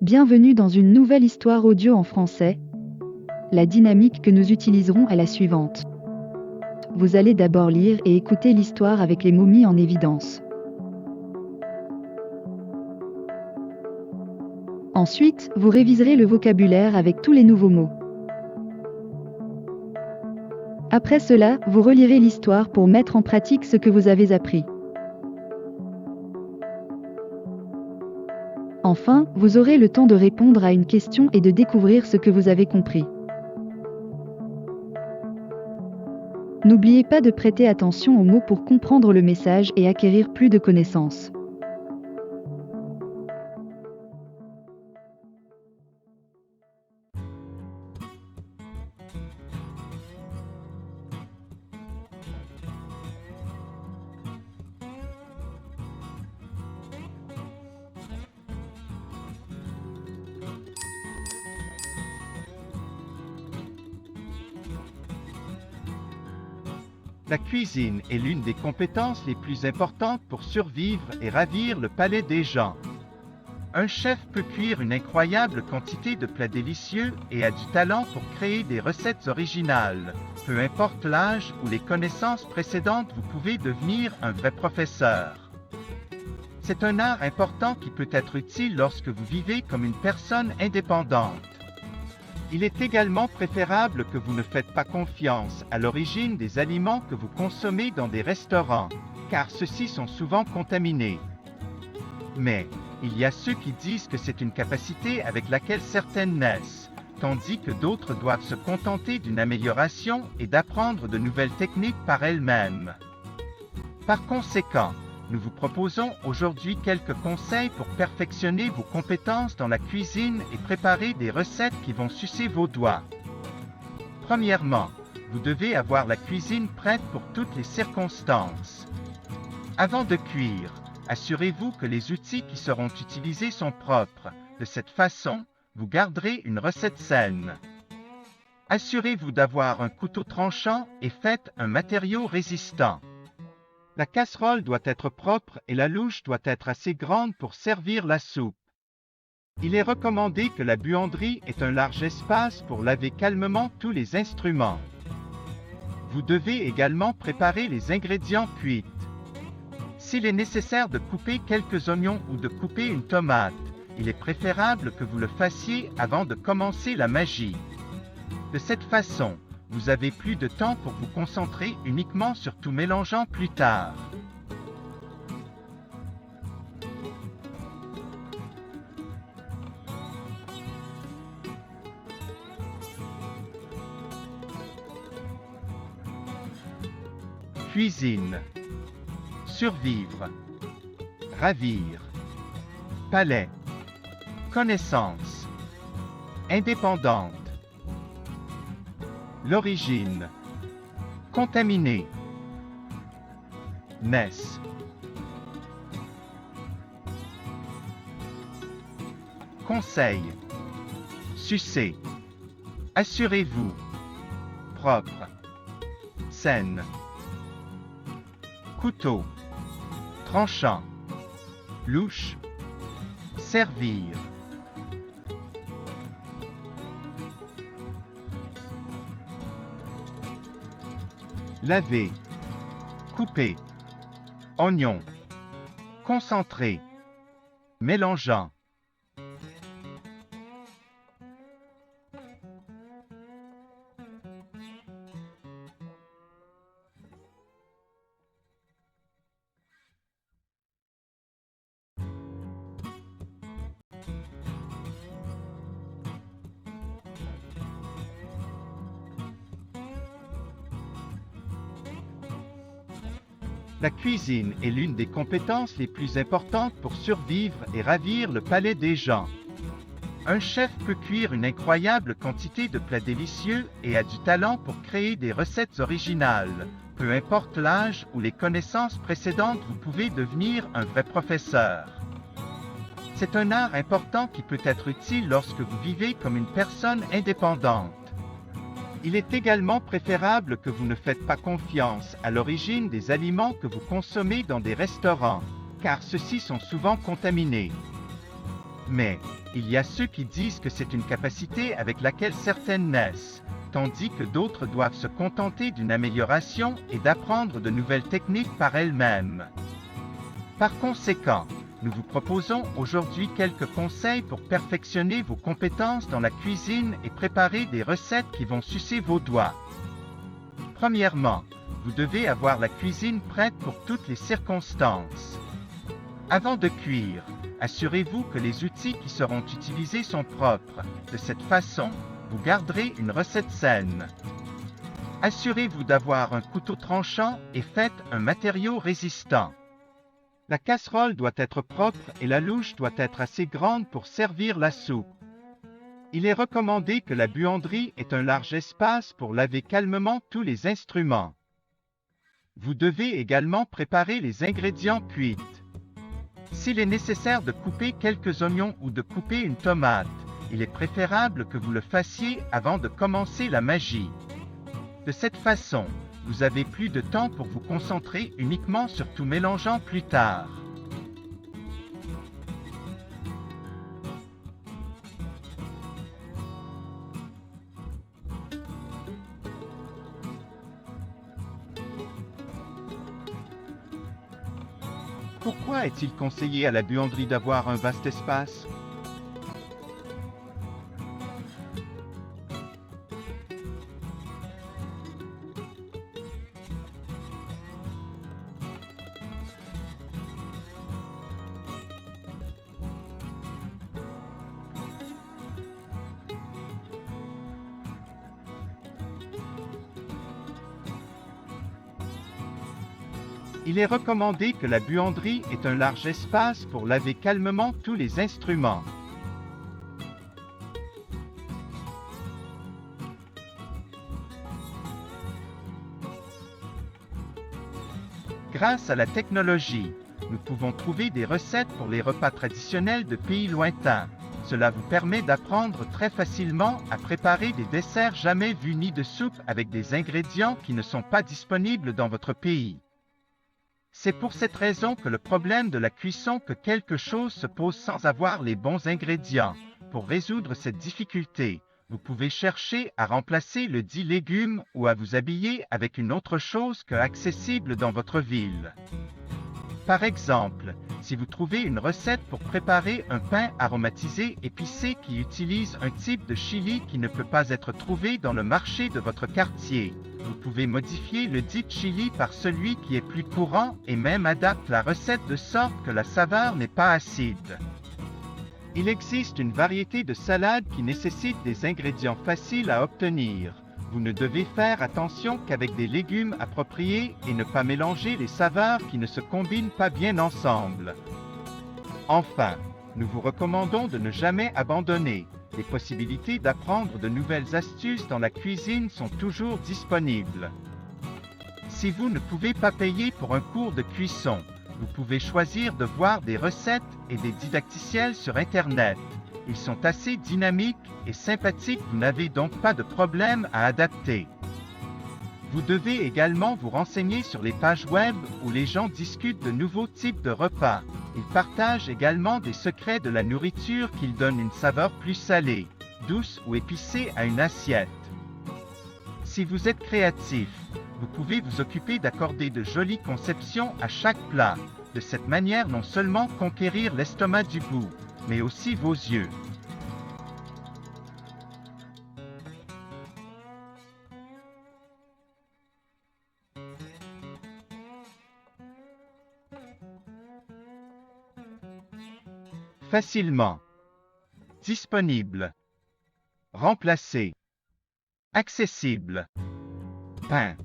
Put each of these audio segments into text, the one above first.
Bienvenue dans une nouvelle histoire audio en français. La dynamique que nous utiliserons est la suivante. Vous allez d'abord lire et écouter l'histoire avec les mots mis en évidence. Ensuite, vous réviserez le vocabulaire avec tous les nouveaux mots. Après cela, vous relirez l'histoire pour mettre en pratique ce que vous avez appris. Enfin, vous aurez le temps de répondre à une question et de découvrir ce que vous avez compris. N'oubliez pas de prêter attention aux mots pour comprendre le message et acquérir plus de connaissances. La cuisine est l'une des compétences les plus importantes pour survivre et ravir le palais des gens. Un chef peut cuire une incroyable quantité de plats délicieux et a du talent pour créer des recettes originales. Peu importe l'âge ou les connaissances précédentes, vous pouvez devenir un vrai professeur. C'est un art important qui peut être utile lorsque vous vivez comme une personne indépendante. Il est également préférable que vous ne faites pas confiance à l'origine des aliments que vous consommez dans des restaurants, car ceux-ci sont souvent contaminés. Mais, il y a ceux qui disent que c'est une capacité avec laquelle certaines naissent, tandis que d'autres doivent se contenter d'une amélioration et d'apprendre de nouvelles techniques par elles-mêmes. Par conséquent, nous vous proposons aujourd'hui quelques conseils pour perfectionner vos compétences dans la cuisine et préparer des recettes qui vont sucer vos doigts. Premièrement, vous devez avoir la cuisine prête pour toutes les circonstances. Avant de cuire, assurez-vous que les outils qui seront utilisés sont propres. De cette façon, vous garderez une recette saine. Assurez-vous d'avoir un couteau tranchant et faites un matériau résistant. La casserole doit être propre et la louche doit être assez grande pour servir la soupe. Il est recommandé que la buanderie ait un large espace pour laver calmement tous les instruments. Vous devez également préparer les ingrédients cuits. S'il est nécessaire de couper quelques oignons ou de couper une tomate, il est préférable que vous le fassiez avant de commencer la magie. De cette façon, vous avez plus de temps pour vous concentrer uniquement sur tout mélangeant plus tard. Cuisine. Survivre. Ravir. Palais. Connaissance. Indépendante. L'origine. Contaminé. Naisse. Conseil. Sucer. Assurez-vous. Propre. Saine. Couteau. Tranchant. Louche. Servir. Laver. Couper. Oignon. Concentré. Mélangeant. La cuisine est l'une des compétences les plus importantes pour survivre et ravir le palais des gens. Un chef peut cuire une incroyable quantité de plats délicieux et a du talent pour créer des recettes originales. Peu importe l'âge ou les connaissances précédentes, vous pouvez devenir un vrai professeur. C'est un art important qui peut être utile lorsque vous vivez comme une personne indépendante. Il est également préférable que vous ne faites pas confiance à l'origine des aliments que vous consommez dans des restaurants, car ceux-ci sont souvent contaminés. Mais, Il y a ceux qui disent que c'est une capacité avec laquelle certaines naissent, tandis que d'autres doivent se contenter d'une amélioration et d'apprendre de nouvelles techniques par elles-mêmes. Par conséquent, nous vous proposons aujourd'hui quelques conseils pour perfectionner vos compétences dans la cuisine et préparer des recettes qui vont sucer vos doigts. Premièrement, vous devez avoir la cuisine prête pour toutes les circonstances. Avant de cuire, assurez-vous que les outils qui seront utilisés sont propres. De cette façon, vous garderez une recette saine. Assurez-vous d'avoir un couteau tranchant et faites un matériau résistant. La casserole doit être propre et la louche doit être assez grande pour servir la soupe. Il est recommandé que la buanderie ait un large espace pour laver calmement tous les instruments. Vous devez également préparer les ingrédients cuits. S'il est nécessaire de couper quelques oignons ou de couper une tomate, il est préférable que vous le fassiez avant de commencer la magie. De cette façon, vous avez plus de temps pour vous concentrer uniquement sur tout mélangeant plus tard. Pourquoi est-il conseillé à la buanderie d'avoir un vaste espace? Il est recommandé que la buanderie ait un large espace pour laver calmement tous les instruments. Grâce à la technologie, nous pouvons trouver des recettes pour les repas traditionnels de pays lointains. Cela vous permet d'apprendre très facilement à préparer des desserts jamais vus ni de soupe avec des ingrédients qui ne sont pas disponibles dans votre pays. C'est pour cette raison que le problème de la cuisson que quelque chose se pose sans avoir les bons ingrédients. Pour résoudre cette difficulté, vous pouvez chercher à remplacer le dit légume ou à vous habiller avec une autre chose que accessible dans votre ville. Par exemple, si vous trouvez une recette pour préparer un pain aromatisé épicé qui utilise un type de chili qui ne peut pas être trouvé dans le marché de votre quartier, vous pouvez modifier le dit chili par celui qui est plus courant et même adapte la recette de sorte que la saveur n'est pas acide. Il existe une variété de salades qui nécessitent des ingrédients faciles à obtenir. Vous ne devez faire attention qu'avec des légumes appropriés et ne pas mélanger les saveurs qui ne se combinent pas bien ensemble. Enfin, nous vous recommandons de ne jamais abandonner. Les possibilités d'apprendre de nouvelles astuces dans la cuisine sont toujours disponibles. Si vous ne pouvez pas payer pour un cours de cuisson, vous pouvez choisir de voir des recettes et des didacticiels sur Internet. Ils sont assez dynamiques et sympathiques, vous n'avez donc pas de problème à adapter. Vous devez également vous renseigner sur les pages web où les gens discutent de nouveaux types de repas. Ils partagent également des secrets de la nourriture qu'ils donnent une saveur plus salée, douce ou épicée à une assiette. Si vous êtes créatif, vous pouvez vous occuper d'accorder de jolies conceptions à chaque plat. De cette manière, non seulement conquérir l'estomac du goût, mais aussi vos yeux. Facilement. Disponible. Remplacer. Accessible. Pain.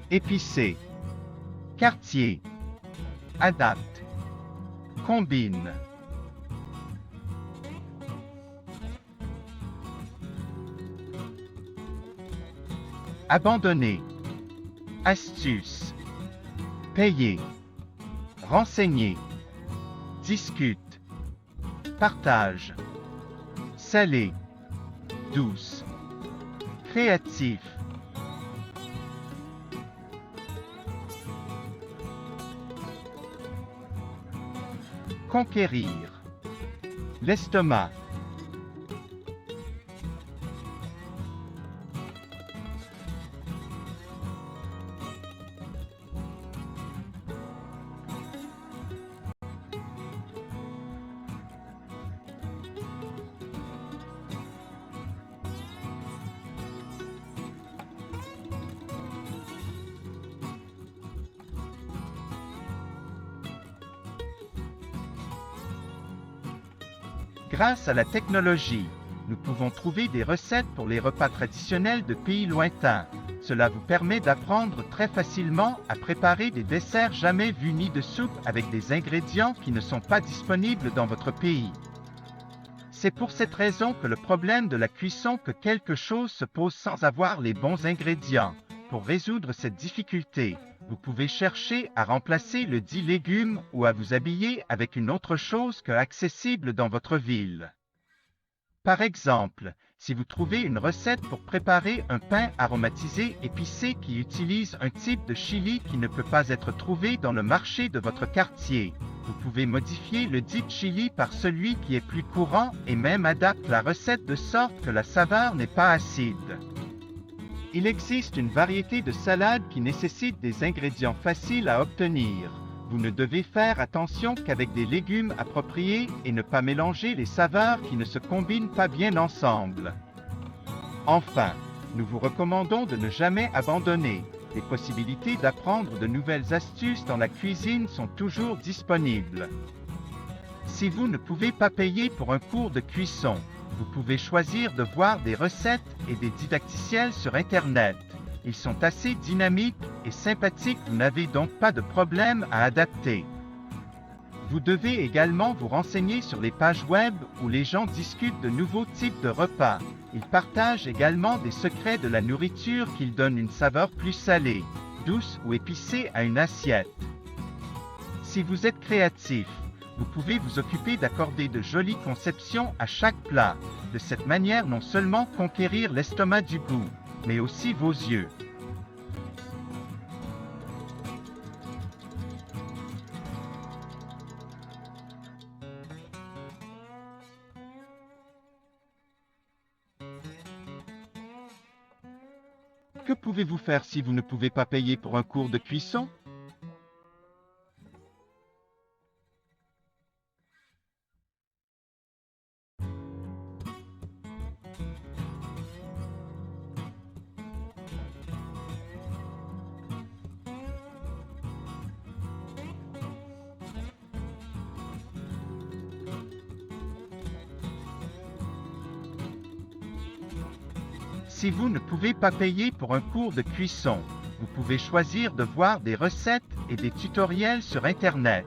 Épicé. Quartier. Adapte. Combine. Abandonner. Astuce. Payer. Renseigner. Discute. Partage. Salé. Douce. Créatif. Conquérir. L'estomac. Grâce à la technologie, nous pouvons trouver des recettes pour les repas traditionnels de pays lointains. Cela vous permet d'apprendre très facilement à préparer des desserts jamais vus ni de soupe avec des ingrédients qui ne sont pas disponibles dans votre pays. C'est pour cette raison que le problème de la cuisson que quelque chose se pose sans avoir les bons ingrédients. Pour résoudre cette difficulté, vous pouvez chercher à remplacer le dit légume ou à vous habiller avec une autre chose que accessible dans votre ville. Par exemple, si vous trouvez une recette pour préparer un pain aromatisé épicé qui utilise un type de chili qui ne peut pas être trouvé dans le marché de votre quartier, vous pouvez modifier le dit chili par celui qui est plus courant et même adapte la recette de sorte que la saveur n'est pas acide. Il existe une variété de salades qui nécessitent des ingrédients faciles à obtenir. Vous ne devez faire attention qu'avec des légumes appropriés et ne pas mélanger les saveurs qui ne se combinent pas bien ensemble. Enfin, nous vous recommandons de ne jamais abandonner. Les possibilités d'apprendre de nouvelles astuces dans la cuisine sont toujours disponibles. Si vous ne pouvez pas payer pour un cours de cuisson, vous pouvez choisir de voir des recettes et des didacticiels sur Internet. Ils sont assez dynamiques et sympathiques, vous n'avez donc pas de problème à adapter. Vous devez également vous renseigner sur les pages web où les gens discutent de nouveaux types de repas. Ils partagent également des secrets de la nourriture qu'ils donnent une saveur plus salée, douce ou épicée à une assiette. Si vous êtes créatif, vous pouvez vous occuper d'accorder de jolies conceptions à chaque plat. De cette manière, non seulement conquérir l'estomac du goût, mais aussi vos yeux. Que pouvez-vous faire si vous ne pouvez pas payer pour un cours de cuisson? Si vous ne pouvez pas payer pour un cours de cuisson, vous pouvez choisir de voir des recettes et des tutoriels sur Internet.